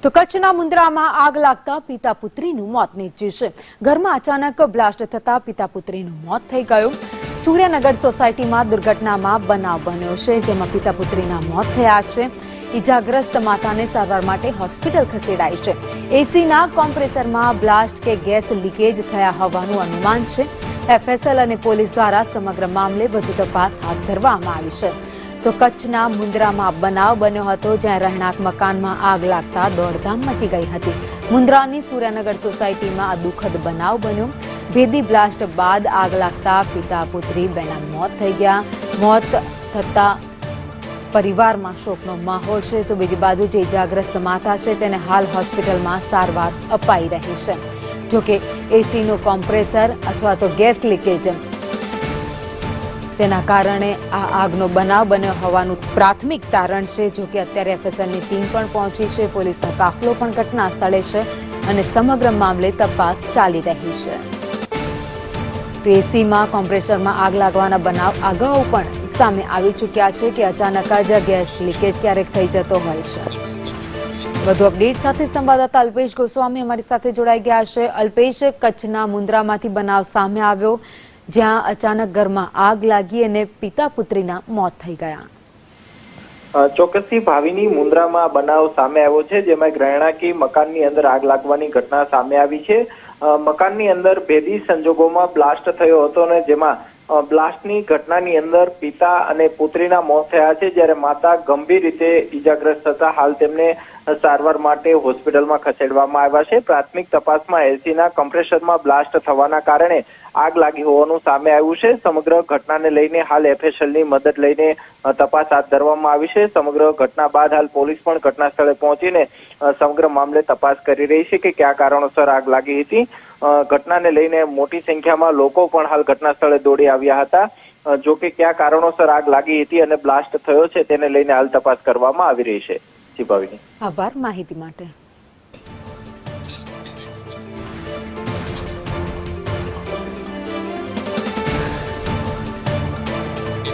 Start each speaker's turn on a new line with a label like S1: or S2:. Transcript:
S1: તો કચ્છના મુન્દ્રામાં આગ લાગતા પિતા પુત્રીનું મોત નીપજ્યું છે। ઘરમાં અચાનક બ્લાસ્ટ થતા પિતા પુત્રીનું મોત થઈ ગયું। સૂર્યનગર સોસાયટીમાં દુર્ઘટનામાં બનાવ બન્યો છે, જેમાં પિતા પુત્રીના મોત થયા છે। ઇજાગ્રસ્ત માતાને સારવાર માટે હોસ્પિટલ ખસેડાઈ છે। એસીના કોમ્પ્રેસરમાં બ્લાસ્ટ કે ગેસ લીકેજ થયા હોવાનું અનુમાન છે। એફએસએલ અને પોલીસ દ્વારા સમગ્ર મામલે વધુ તપાસ હાથ ધરવામાં આવી છે। તો કચ્છના મુન્દ્રામાં બનાવ બન્યો હતો, જ્યાં રહેણાંક મકાનમાં આગ લાગતા દોડધામ મચી ગઈ હતી। મુન્દ્રાની સૂર્યનગર સોસાયટીમાં આ દુઃખદ બનાવ બન્યો। ભેદી બ્લાસ્ટ બાદ આગ લાગતા પિતા પુત્રી બેના મોત થઈ ગયા। મોત થતા પરિવારમાં શોકનો માહોલ છે। તો બીજી બાજુ જે ઇજાગ્રસ્ત માતા છે તેને હાલ હોસ્પિટલમાં સારવાર અપાઈ રહી છે। જોકે એસીનો કોમ્પ્રેસર અથવા તો ગેસ લીકેજ તેના કારણે આ આગનો બનાવ બન્યો હોવાનું પ્રાથમિક તારણ છે। જોકે અત્યારે એફએસએલની ટીમ પણ પહોંચી છે, પોલીસનો કાફલો પણ ઘટના સ્થળે છે અને સમગ્ર મામલે તપાસ ચાલી રહી છે। તો એસીમાં કોમ્પ્રેસરમાં આગ લાગવાના બનાવ અગાઉ પણ સામે આવી ચૂક્યા છે કે અચાનક જ ગેસ લીકેજ ક્યારેક થઈ જતો હોય છે। વધુ અપડેટ સાથે સંવાદદાતા અલ્પેશ ગોસ્વામી અમારી સાથે જોડાઈ ગયા છે। અલ્પેશ, કચ્છના મુન્દ્રામાંથી બનાવ સામે આવ્યો, જ્યાં અચાનક ઘરમાં આગ લાગી અને પિતા પુત્રીના મોત થઈ ગયા।
S2: ચોક્કસથી ભાવિની મુન્દ્રામાં બનાવ સામે આવ્યો છે, જેમાં રહેણાંકી મકાનની અંદર આગ લાગવાની ઘટના સામે આવી છે। મકાનની અંદર ભેદી સંજોગોમાં બ્લાસ્ટ થયો હતો અને જેમાં બ્લાસ્ટની ઘટનાની અંદર પિતા અને પુત્રીના મોત થયા છે, જ્યારે માતા ગંભીર રીતે ઈજાગ્રસ્ત થતા હાલ તેમને સારવાર માટે હોસ્પિટલમાં ખસેડવામાં આવ્યા છે। પ્રાથમિક તપાસમાં એસીના કમ્પ્રેસરમાં બ્લાસ્ટ થવાના કારણે આગ લાગી હોવાનું સામે આવ્યું છે। સમગ્ર ઘટનાને લઈને હાલ એફએસએલની મદદ લઈને તપાસ હાથ ધરવામાં આવી છે। સમગ્ર ઘટના બાદ હાલ પોલીસ પણ ઘટના સ્થળે પહોંચીને સમગ્ર મામલે તપાસ કરી રહી છે કે કયા કારણોસર આગ લાગી હતી। ઘટનાને લઈને મોટી સંખ્યામાં લોકો પણ હાલ ઘટના સ્થળે દોડી આવ્યા હતા। જો કે કયા કારણોસર આગ લાગી હતી અને બ્લાસ્ટ થયો છે તેને લઈને હાલ તપાસ કરવામાં આવી રહી છે। જી ભાવિની,
S1: આભાર માહિતી માટે।